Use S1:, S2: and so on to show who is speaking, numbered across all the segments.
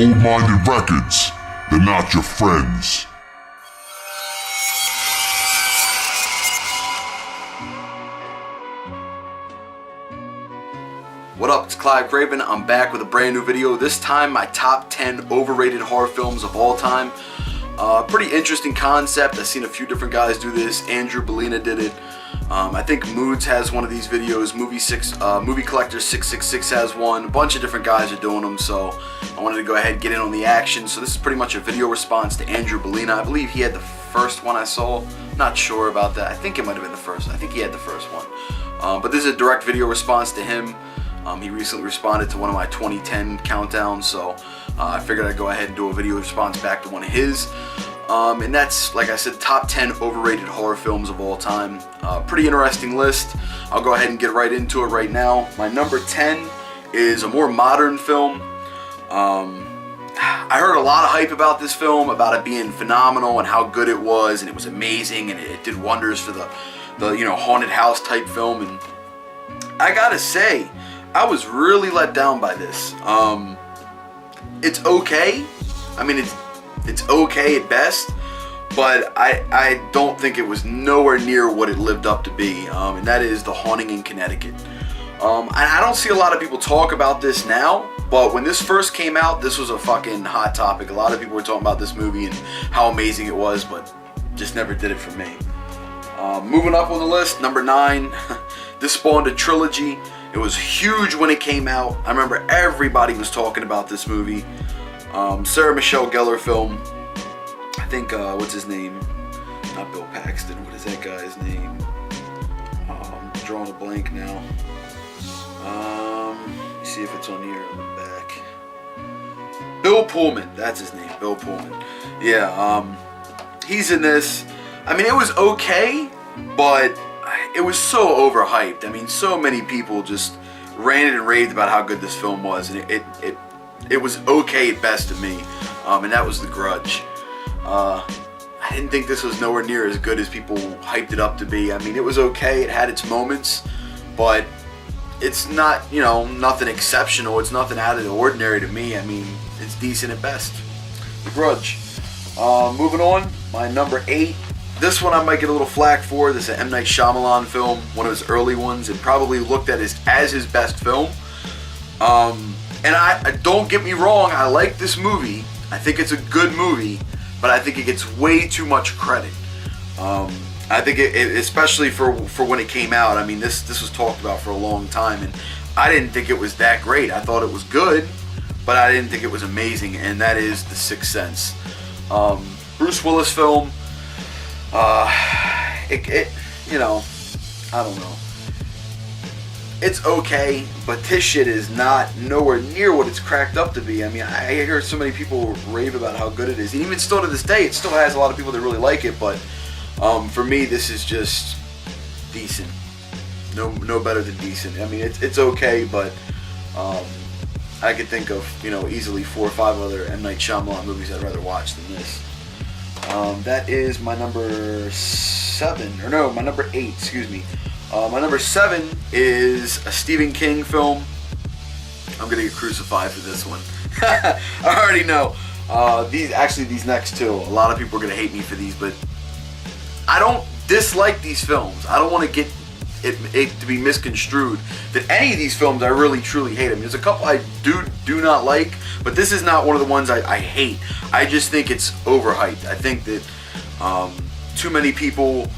S1: Goldminded Records, they're not your friends.
S2: What up, it's Klive Kraven. I'm back with a brand new video. This time, my top 10 overrated horror films of all time. Pretty interesting concept. I've seen a few different guys do this. Andrew Bellina did it. I think Moods has one of these videos. Movie Collector 666 has one. A bunch of different guys are doing them, so I wanted to go ahead and get in on the action. So this is pretty much a video response to Andrew Bellina. I believe he had the first one I saw. Not sure about that. I think it might have been the first. I think he had the first one. But this is a direct video response to him. He recently responded to one of my 2010 countdowns, so I figured I'd go ahead and do a video response back to one of his. And that's, like I said, top 10 overrated horror films of all time. Pretty interesting list. I'll go ahead and get right into it right now. My number 10 is a more modern film. I heard a lot of hype about this film, about it being phenomenal and how good it was, and it was amazing, and it did wonders for the haunted house type film. And I gotta say, I was really let down by this. It's okay. I mean, it's okay at best, but I don't think it was nowhere near what it lived up to be, and that is The Haunting in Connecticut. I don't see a lot of people talk about this now, but when this first came out, this was a fucking hot topic. A lot of people were talking about this movie and how amazing it was, but just never did it for me. Moving up on the list, number 9, this spawned a trilogy. It was huge when it came out. I remember everybody was talking about this movie. Sarah Michelle Gellar film. I think, what's his name? Not Bill Paxton. What is that guy's name? I'm drawing a blank now. Let me see if it's on here on the back. Bill Pullman. That's his name. Bill Pullman. Yeah, he's in this. I mean, it was okay, but it was so overhyped. I mean, so many people just ranted and raved about how good this film was, and it was okay at best to me, and that was The Grudge. I didn't think this was nowhere near as good as people hyped it up to be. I mean, it was okay, it had its moments, but it's not, nothing exceptional. It's nothing out of the ordinary to me. I mean, it's decent at best. The Grudge. Moving on, my number 8. This one I might get a little flack for. This is an M. Night Shyamalan film, one of his early ones, and probably looked at as his best film. And I don't get me wrong, I like this movie. I think it's a good movie, but I think it gets way too much credit. I think it especially for when it came out. I mean, this was talked about for a long time, and I didn't think it was that great. I thought it was good, but I didn't think it was amazing, and that is The Sixth Sense. Bruce Willis film. I don't know. It's okay, but this shit is nowhere near what it's cracked up to be. I mean, I hear so many people rave about how good it is. And even still to this day, it still has a lot of people that really like it, but for me, this is just decent. No better than decent. I mean, it's okay, but I could think of, easily 4 or 5 other M. Night Shyamalan movies I'd rather watch than this. That is my number 7, or no, my number 8, excuse me. My number 7 is a Stephen King film. I'm gonna get crucified for this one. I already know. These next two, a lot of people are gonna hate me for these, but I don't dislike these films. I don't want to get it to be misconstrued that any of these films I really truly hate. I mean, there's a couple I do not like, but this is not one of the ones I hate. I just think it's overhyped. I think that too many people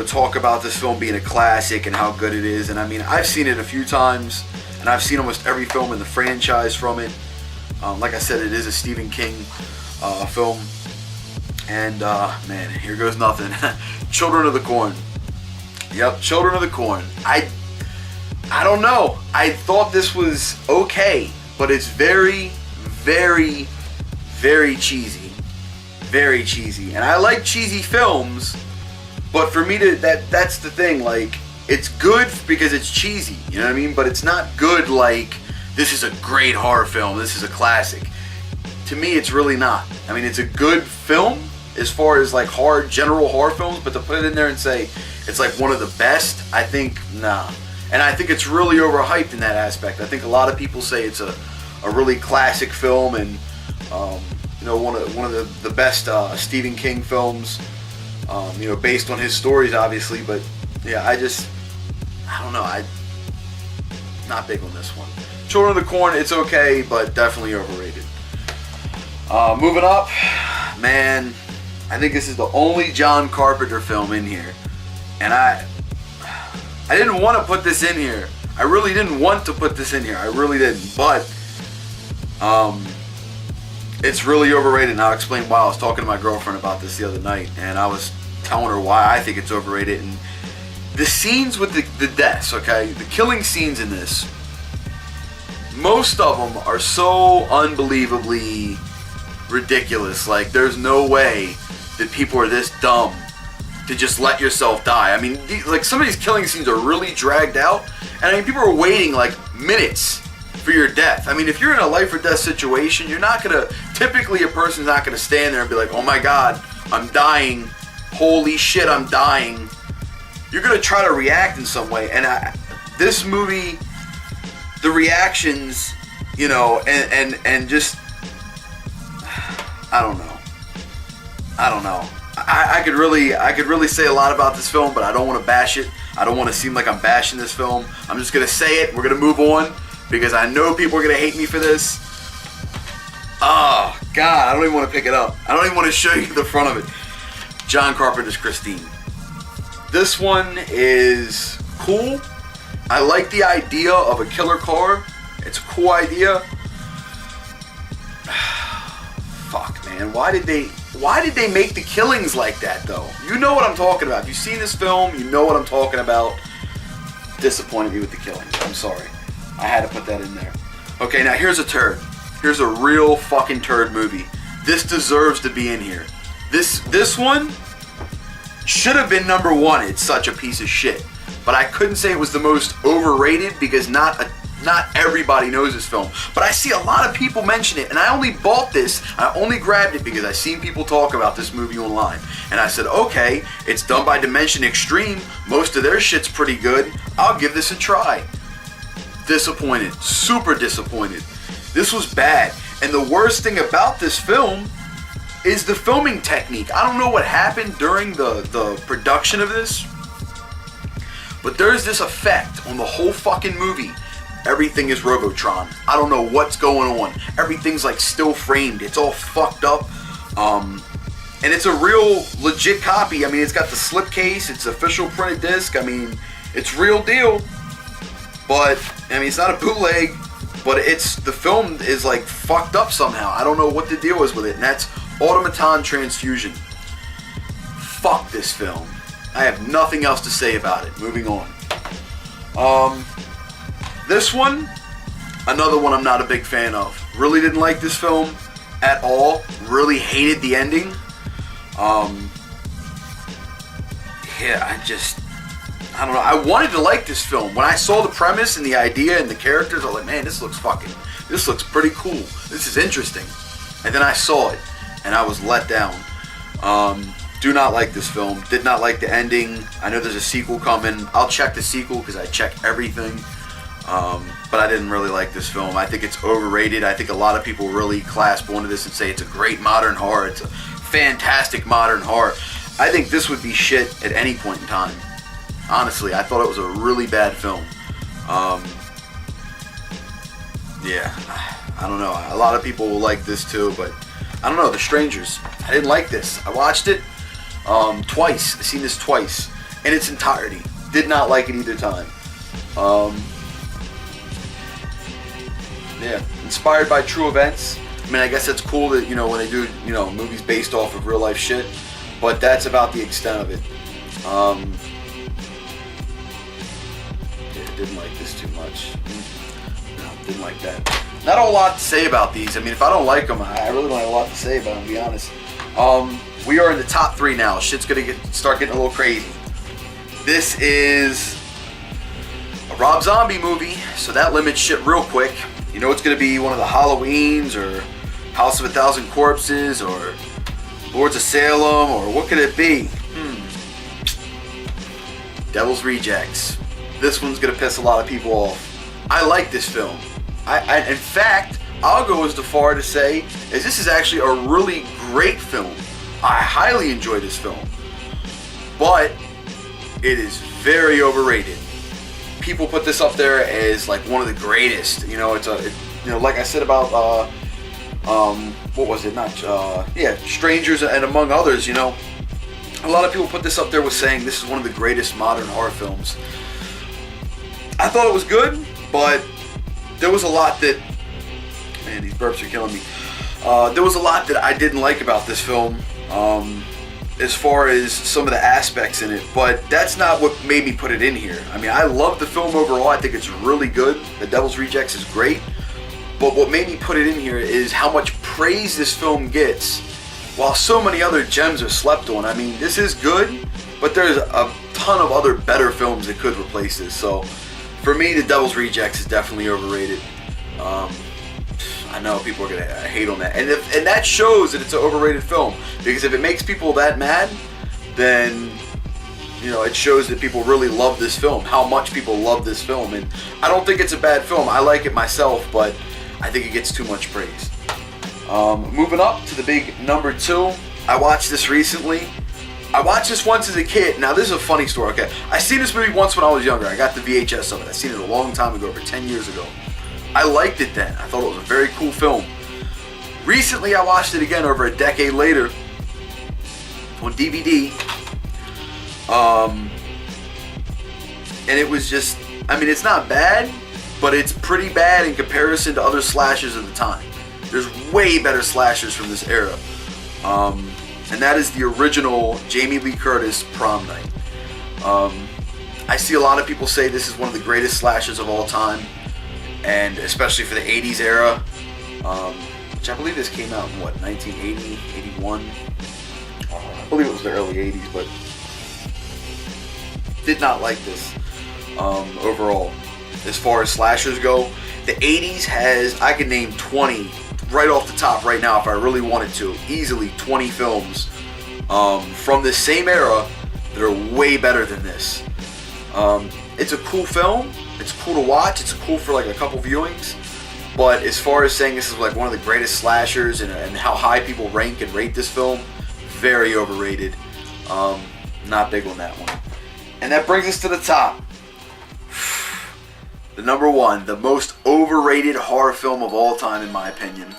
S2: talk about this film being a classic and how good it is. And I mean, I've seen it a few times, and I've seen almost every film in the franchise from it. Like I said, it is a Stephen King film. And man, here goes nothing. Children of the Corn. Yep, Children of the Corn. I don't know. I thought this was okay, but it's very, very, very cheesy. Very cheesy. And I like cheesy films, but for me that's the thing, like, it's good because it's cheesy, you know what I mean? But it's not good like, this is a great horror film, this is a classic. To me, it's really not. I mean, it's a good film as far as like general horror films, but to put it in there and say it's like one of the best, I think, nah. And I think it's really overhyped in that aspect. I think a lot of people say it's a a really classic film, and you know, one of the best Stephen King films. You know, based on his stories, obviously, but yeah, I don't know. I'm not big on this one. Children of the Corn, it's okay, but definitely overrated. Moving up, man, I think this is the only John Carpenter film in here, and I didn't want to put this in here. I really didn't want to put this in here. I really didn't, but it's really overrated, and I'll explain why. I was talking to my girlfriend about this the other night, and I was telling her why I think it's overrated. And the scenes with the deaths, okay, the killing scenes in this, most of them are so unbelievably ridiculous. Like, there's no way that people are this dumb to just let yourself die. I mean, like, some of these killing scenes are really dragged out, and I mean, people are waiting like minutes for your death. I mean, if you're in a life or death situation, you're not gonna, typically a person's not gonna stand there and be like, oh my god, I'm dying, holy shit, I'm dying. You're gonna try to react in some way, and this movie, the reactions, you know, and just, I don't know. I could really say a lot about this film, but I don't want to bash it. I don't want to seem like I'm bashing this film. I'm just gonna say it. We're gonna move on, because I know people are gonna hate me for this. Oh God, I don't even want to pick it up. I don't even want to show you the front of it. John Carpenter's Christine. This one is cool. I like the idea of a killer car. It's a cool idea. Fuck, man. Why did they make the killings like that, though? You know what I'm talking about. If you've seen this film, you know what I'm talking about. Disappointed me with the killings. I'm sorry. I had to put that in there. Okay, now here's a turd. Here's a real fucking turd movie. This deserves to be in here. This one should have been number one. It's such a piece of shit. But I couldn't say it was the most overrated, because not everybody knows this film. But I see a lot of people mention it, and I only bought this, I only grabbed it because I seen people talk about this movie online. And I said, okay, it's done by Dimension Extreme. Most of their shit's pretty good. I'll give this a try. Disappointed. Super disappointed. This was bad. And the worst thing about this film is the filming technique. I don't know what happened during the production of this, but there's this effect on the whole fucking movie. Everything is Robotron. I don't know what's going on. Everything's like still framed. It's all fucked up. And it's a real legit copy. I mean, it's got the slipcase. It's official printed disc. I mean, it's real deal. But, I mean, it's not a bootleg, but the film is like fucked up somehow. I don't know what the deal is with it. And that's Automata Transfusion. Fuck this film. I have nothing else to say about it. Moving on. This one, another one I'm not a big fan of. Really didn't like this film at all. Really hated the ending. Yeah, I don't know. I wanted to like this film. When I saw the premise and the idea and the characters, I was like, man, this looks pretty cool. This is interesting. And then I saw it, and I was let down. Do not like this film. Did not like the ending. I know there's a sequel coming. I'll check the sequel because I check everything. But I didn't really like this film. I think it's overrated. I think a lot of people really clasp onto this and say it's a great modern horror. It's a fantastic modern horror. I think this would be shit at any point in time. Honestly, I thought it was a really bad film. Yeah, I don't know. A lot of people will like this too, but I don't know. The Strangers. I didn't like this. I watched it twice. I've seen this twice in its entirety. Did not like it either time. Yeah, inspired by true events. I mean, I guess that's cool that, you know, when they do, you know, movies based off of real life shit, but that's about the extent of it. Yeah, didn't like this too much. No, didn't like that. Not a whole lot to say about these. I mean, if I don't like them, I really don't have a lot to say about them, to be honest. We are in the top 3 now. Shit's gonna start getting a little crazy. This is a Rob Zombie movie, so that limits shit real quick. You know it's going to be one of the Halloweens, or House of a Thousand Corpses, or Lords of Salem, or what could it be? Devil's Rejects. This one's going to piss a lot of people off. I like this film. In fact, I'll go as far to say is this is actually a really great film. I highly enjoy this film, but it is very overrated. People put this up there as like one of the greatest. You know, like I said about what was it? Strangers and among others. You know, a lot of people put this up there with saying this is one of the greatest modern horror films. I thought it was good, but there was a lot that, man, these burps are killing me. There was a lot that I didn't like about this film, as far as some of the aspects in it, but that's not what made me put it in here. I mean, I love the film overall. I think it's really good. The Devil's Rejects is great, but what made me put it in here is how much praise this film gets, while so many other gems are slept on. I mean, this is good, but there's a ton of other better films that could replace this, so for me, The Devil's Rejects is definitely overrated. I know people are gonna hate on that, and that shows that it's an overrated film, because if it makes people that mad, then you know it shows that people really love this film. How much people love this film, and I don't think it's a bad film. I like it myself, but I think it gets too much praise. Moving up to the big number 2, I watched this recently. I watched this once as a kid. Now, this is a funny story, okay? I seen this movie once when I was younger. I got the VHS of it. I seen it a long time ago, over 10 years ago. I liked it then. I thought it was a very cool film. Recently, I watched it again over a decade later on DVD. And it was just, I mean, it's not bad, but it's pretty bad in comparison to other slashers of the time. There's way better slashers from this era. And that is the original Jamie Lee Curtis Prom Night. I see a lot of people say this is one of the greatest slashers of all time, and especially for the 80s era, which I believe this came out in, 1980, 81? I believe it was the early 80s, but did not like this overall. As far as slashers go, the 80s has, I could name 20 right off the top right now if I really wanted to, easily 20 films from this same era that are way better than this. It's a cool film, it's cool to watch, it's cool for like a couple viewings, but as far as saying this is like one of the greatest slashers and how high people rank and rate this film, very overrated. Not big on that one. And that brings us to the top. The number 1, the most overrated horror film of all time, in my opinion.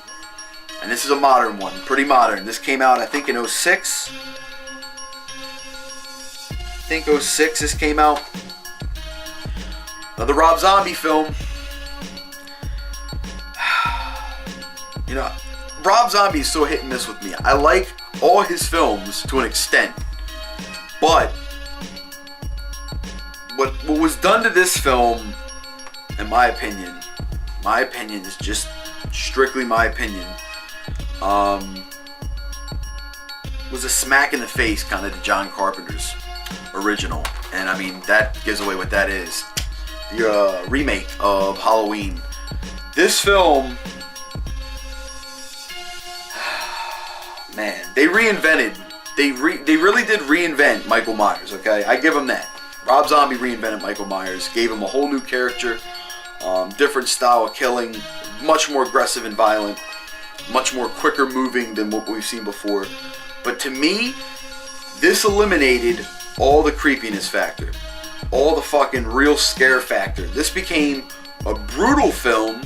S2: And this is a modern one, pretty modern. This came out, I think, in 06. I think 06 this came out. Another Rob Zombie film. You know, Rob Zombie is so hit and miss with me. I like all his films to an extent. But what was done to this film, in my opinion is just strictly my opinion, was a smack in the face kind of to John Carpenter's original. And I mean, that gives away what that is. The remake of Halloween. This film, man, they reinvented. They really did reinvent Michael Myers, okay? I give them that. Rob Zombie reinvented Michael Myers, gave him a whole new character, different style of killing, much more aggressive and violent, much more quicker moving than what we've seen before. But to me, this eliminated all the creepiness factor, all the fucking real scare factor. This became a brutal film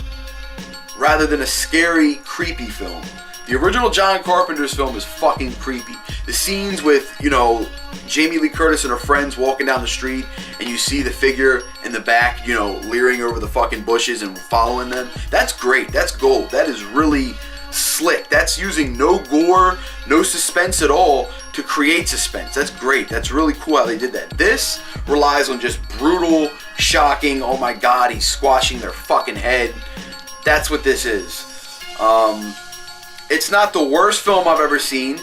S2: rather than a scary, creepy film. The original John Carpenter's film is fucking creepy. The scenes with, you know, Jamie Lee Curtis and her friends walking down the street, and you see the figure in the back, you know, leering over the fucking bushes and following them. That's great. That's gold. That is really slick. That's using no gore, no suspense at all to create suspense. That's great. That's really cool how they did that. This relies on just brutal, shocking, oh my god, he's squashing their fucking head. That's what this is. It's not the worst film I've ever seen.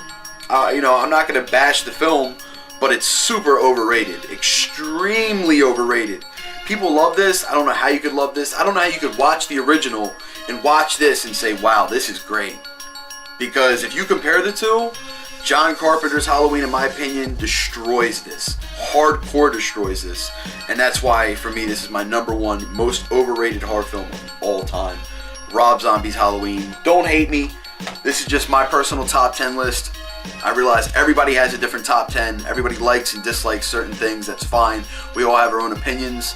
S2: You know, I'm not going to bash the film, but it's super overrated. Extremely overrated. People love this. I don't know how you could love this. I don't know how you could watch the original and watch this and say, wow, this is great. Because if you compare the two, John Carpenter's Halloween, in my opinion, destroys this. Hardcore destroys this. And that's why, for me, this is my number 1 most overrated horror film of all time. Rob Zombie's Halloween. Don't hate me. This is just my personal top 10 list. I realize everybody has a different top 10. Everybody likes and dislikes certain things. That's fine. We all have our own opinions.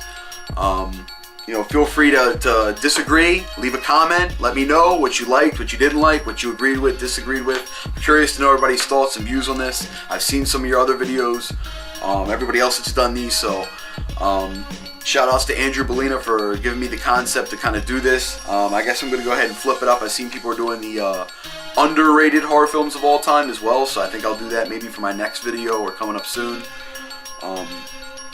S2: Feel free to disagree. Leave a comment. Let me know what you liked, what you didn't like, what you agreed with, disagreed with. I'm curious to know everybody's thoughts and views on this. I've seen some of your other videos. Everybody else that's done these, so shout outs to Andrew Bellina for giving me the concept to kind of do this. I guess I'm going to go ahead and flip it up. I've seen people are doing the underrated horror films of all time as well, so I think I'll do that maybe for my next video or coming up soon.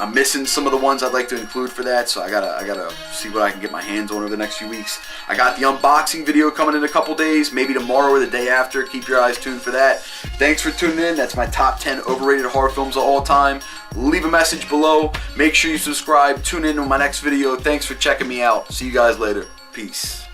S2: I'm missing some of the ones I'd like to include for that, so I gotta see what I can get my hands on over the next few weeks. I got the unboxing video coming in a couple days, maybe tomorrow or the day after. Keep your eyes tuned for that. Thanks for tuning in. That's my top 10 overrated horror films of all time. Leave a message below. Make sure you subscribe. Tune in on my next video. Thanks for checking me out. See you guys later. Peace.